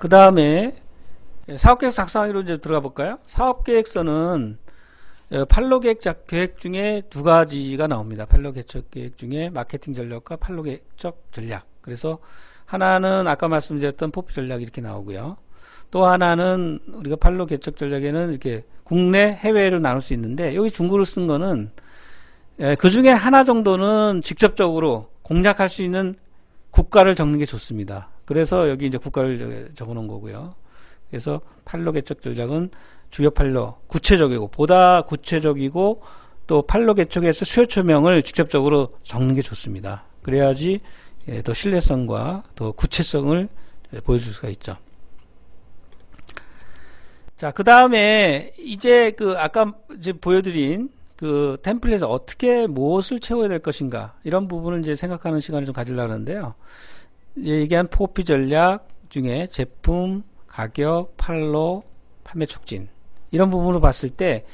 그 다음에 사업계획 작성하기로 이제 들어가 볼까요? 사업계획서는 판로 계획 중에 두 가지가 나옵니다. 판로 계획 중에 마케팅 전략과 판로 계획적 전략. 그래서 하나는 아까 말씀드렸던 포피 전략 이렇게 나오고요. 또 하나는 우리가 판로 계획적 전략에는 이렇게 국내 해외로 나눌 수 있는데 여기 중국어로 쓴 거는 그 중에 하나 정도는 직접적으로 공략할 수 있는 국가를 적는 게 좋습니다. 그래서 여기 이제 국가를 적어 놓은 거고요. 그래서 판로 개척 전략은 주요 판로 구체적이고 보다 구체적이고 또 판로 개척에서 수요처명을 직접적으로 적는 게 좋습니다. 그래야지 더 신뢰성과 더 구체성을 보여줄 수가 있죠. 자, 그 다음에 이제 아까 이제 보여드린 그 템플릿에서 어떻게 무엇을 채워야 될 것인가 이런 부분을 이제 생각하는 시간을 좀 가지려고 하는데요. 이제 얘기한 포피 전략 중에 제품, 가격, 판로, 판매 촉진 이런 부분으로 봤을 때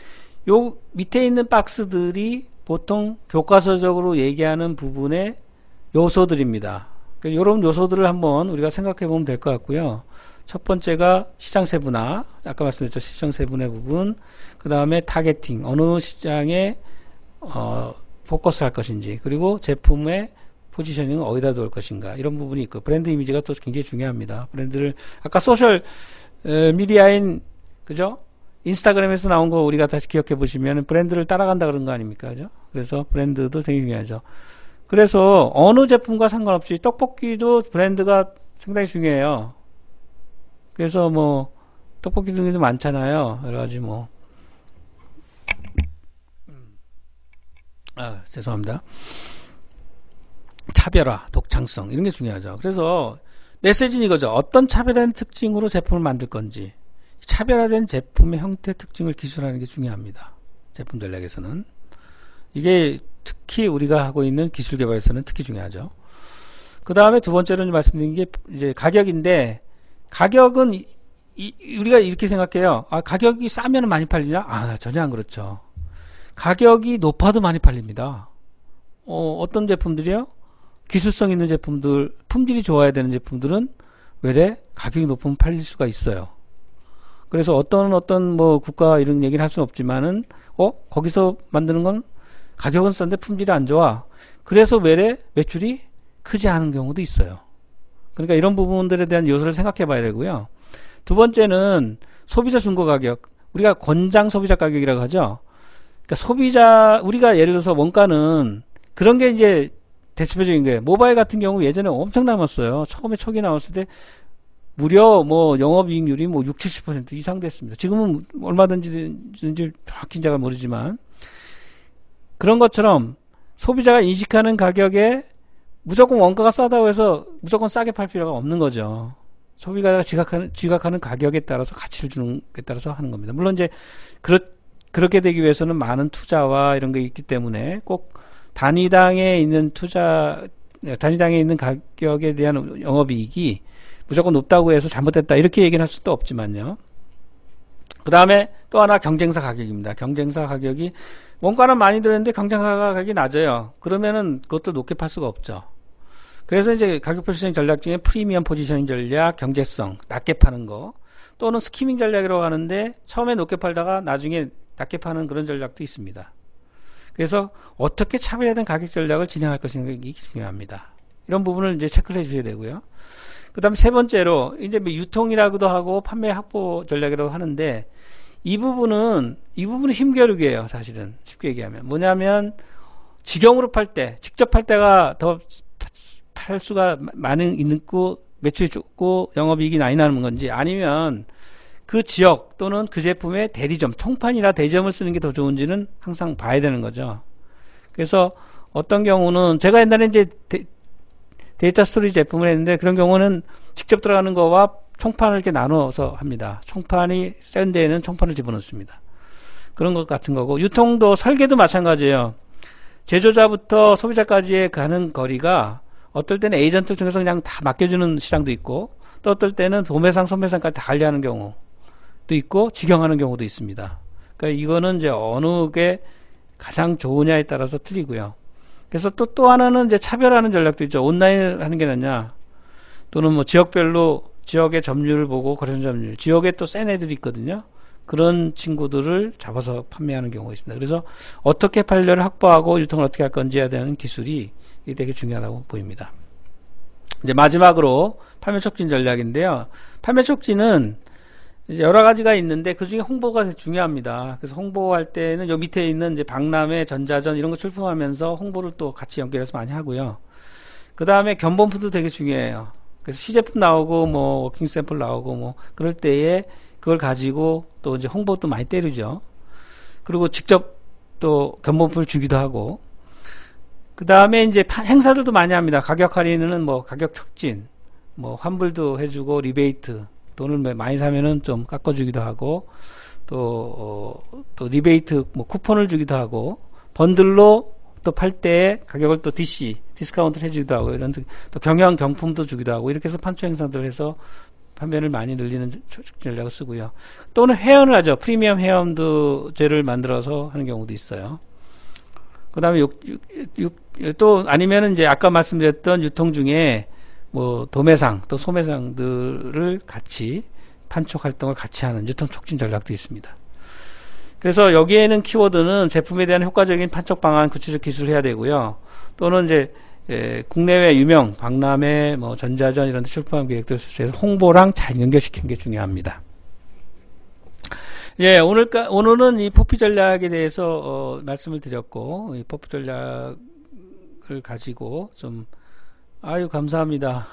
요 밑에 있는 박스들이 보통 교과서적으로 얘기하는 부분의 요소들입니다. 그러니까 이런 요소들을 한번 우리가 생각해 보면 될 것 같고요. 첫 번째가 시장 세분화, 아까 말씀드렸죠. 시장 세분화 부분. 그 다음에 타겟팅, 어느 시장에 포커스 할 것인지, 그리고 제품의 포지셔닝은 어디다 둘 것인가, 이런 부분이 있고, 브랜드 이미지가 또 굉장히 중요합니다. 브랜드를 아까 소셜 미디어인 그죠? 인스타그램에서 나온 거 우리가 다시 기억해 보시면 브랜드를 따라간다 그런 거 아닙니까? 그죠? 그래서 브랜드도 되게 중요하죠. 그래서 어느 제품과 상관없이 떡볶이도 브랜드가 상당히 중요해요. 그래서 뭐 떡볶이 등에도 많잖아요. 여러 가지 뭐 죄송합니다. 차별화, 독창성 이런 게 중요하죠. 그래서 메시지는 이거죠. 어떤 차별화된 특징으로 제품을 만들 건지, 차별화된 제품의 형태 특징을 기술하는 게 중요합니다. 제품 전략에서는 이게 특히 우리가 하고 있는 기술 개발에서는 특히 중요하죠. 그 다음에 두 번째로 말씀드린 게 이제 가격인데, 가격은 우리가 이렇게 생각해요. 가격이 싸면 많이 팔리냐? 전혀 안 그렇죠. 가격이 높아도 많이 팔립니다. 어떤 제품들이요? 기술성 있는 제품들, 품질이 좋아야 되는 제품들은 외래 가격이 높으면 팔릴 수가 있어요. 그래서 어떤 뭐 국가 이런 얘기를 할 수는 없지만은 거기서 만드는 건 가격은 싼데 품질이 안 좋아. 그래서 외래 매출이 크지 않은 경우도 있어요. 그러니까 이런 부분들에 대한 요소를 생각해 봐야 되고요. 두 번째는 소비자 중고 가격. 우리가 권장 소비자 가격이라고 하죠. 그러니까 우리가 예를 들어서 원가는 그런 게 이제 대표적인 거예요. 모바일 같은 경우 예전에 엄청 남았어요. 처음에 초기 나왔을 때 무려 뭐 영업이익률이 뭐 60, 70% 이상 됐습니다. 지금은 얼마든지 정확히 제가 모르지만, 그런 것처럼 소비자가 인식하는 가격에 무조건 원가가 싸다고 해서 무조건 싸게 팔 필요가 없는 거죠. 소비자가 지각하는 가격에 따라서 가치를 주는 게 따라서 하는 겁니다. 물론 이제 그렇게 되기 위해서는 많은 투자와 이런 게 있기 때문에 꼭 단위당에 있는 가격에 대한 영업이익이 무조건 높다고 해서 잘못됐다 이렇게 얘기는 할 수도 없지만요. 그 다음에 또 하나 경쟁사 가격입니다. 경쟁사 가격이 원가는 많이 들었는데 경쟁사 가격이 낮아요. 그러면은 그것도 높게 팔 수가 없죠. 그래서 이제 가격 포지셔닝 전략 중에 프리미엄 포지셔닝 전략, 경제성, 낮게 파는 거, 또는 스키밍 전략이라고 하는데 처음에 높게 팔다가 나중에 낮게 파는 그런 전략도 있습니다. 그래서 어떻게 차별화된 가격 전략을 진행할 것인가 중요합니다. 이런 부분을 이제 체크를 해 주셔야 되고요. 그 다음에 세 번째로 이제 뭐 유통이라고도 하고 판매 확보 전략이라고 하는데, 이 부분은 힘겨루기예요. 사실은 쉽게 얘기하면 뭐냐면, 직영으로 팔 때, 직접 팔 때가 더 팔 수가 많은 있고 매출이 좋고 영업이익이 많이 나는 건지, 아니면 그 지역 또는 그 제품의 대리점, 총판이나 대점을 쓰는 게 더 좋은지는 항상 봐야 되는 거죠. 그래서 어떤 경우는 제가 옛날에 이제 데이터 스토리지 제품을 했는데, 그런 경우는 직접 들어가는 거와 총판을 이렇게 나눠서 합니다. 총판이 센 데에는 총판을 집어넣습니다. 그런 것 같은 거고, 유통도 설계도 마찬가지예요. 제조자부터 소비자까지의 가는 거리가 어떨 때는 에이전트를 통해서 그냥 다 맡겨주는 시장도 있고, 또 어떨 때는 도매상, 소매상까지 다 관리하는 경우도 있고, 직영하는 경우도 있습니다. 그러니까 이거는 이제 어느 게 가장 좋으냐에 따라서 틀리고요. 그래서 또 하나는 이제 차별하는 전략도 있죠. 온라인 하는 게 낫냐, 또는 뭐 지역별로 지역의 점유율을 보고 거래선 점유율, 지역에 또 센 애들이 있거든요. 그런 친구들을 잡아서 판매하는 경우가 있습니다. 그래서 어떻게 판례를 확보하고 유통을 어떻게 할 건지에 대한 기술이 되게 중요하다고 보입니다. 이제 마지막으로 판매 촉진 전략인데요. 판매 촉진은 이제 여러 가지가 있는데 그 중에 홍보가 되게 중요합니다. 그래서 홍보할 때는 요 밑에 있는 이제 박람회, 전자전 이런 거 출품하면서 홍보를 또 같이 연결해서 많이 하고요. 그 다음에 견본품도 되게 중요해요. 그래서 시제품 나오고 뭐 워킹 샘플 나오고 뭐 그럴 때에 그걸 가지고 또 이제 홍보도 많이 때리죠. 그리고 직접 또 견본품을 주기도 하고. 그 다음에 이제 행사들도 많이 합니다. 가격 할인은 뭐 가격 촉진, 뭐 환불도 해주고 리베이트, 돈을 많이 사면은 좀 깎아주기도 하고, 또 리베이트, 뭐 쿠폰을 주기도 하고, 번들로 또 팔 때 가격을 또 디스카운트를 해주기도 하고, 이런 또 경영 경품도 주기도 하고, 이렇게 해서 판촉 행사들을 해서 판매를 많이 늘리는 전략을 쓰고요. 또는 회원을 하죠. 프리미엄 회원제를 만들어서 하는 경우도 있어요. 그 다음에 또 아니면은 이제 아까 말씀드렸던 유통 중에 뭐 도매상 또 소매상들을 같이 판촉 활동을 같이 하는 유통 촉진 전략도 있습니다. 그래서 여기에는 키워드는 제품에 대한 효과적인 판촉 방안, 구체적 기술을 해야 되고요. 또는 이제 국내외 유명 박람회, 뭐 전자전 이런 데 출품한 계획들 수주해서 홍보랑 잘 연결시키는 게 중요합니다. 예, 오늘은 이 포피 전략에 대해서 말씀을 드렸고, 이 포피 전략을 가지고 좀 아유 감사합니다.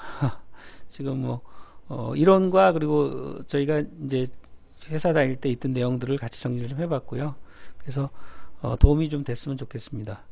지금 뭐 이론과 그리고 저희가 이제 회사 다닐 때 있던 내용들을 같이 정리를 좀 해봤고요. 그래서 도움이 좀 됐으면 좋겠습니다.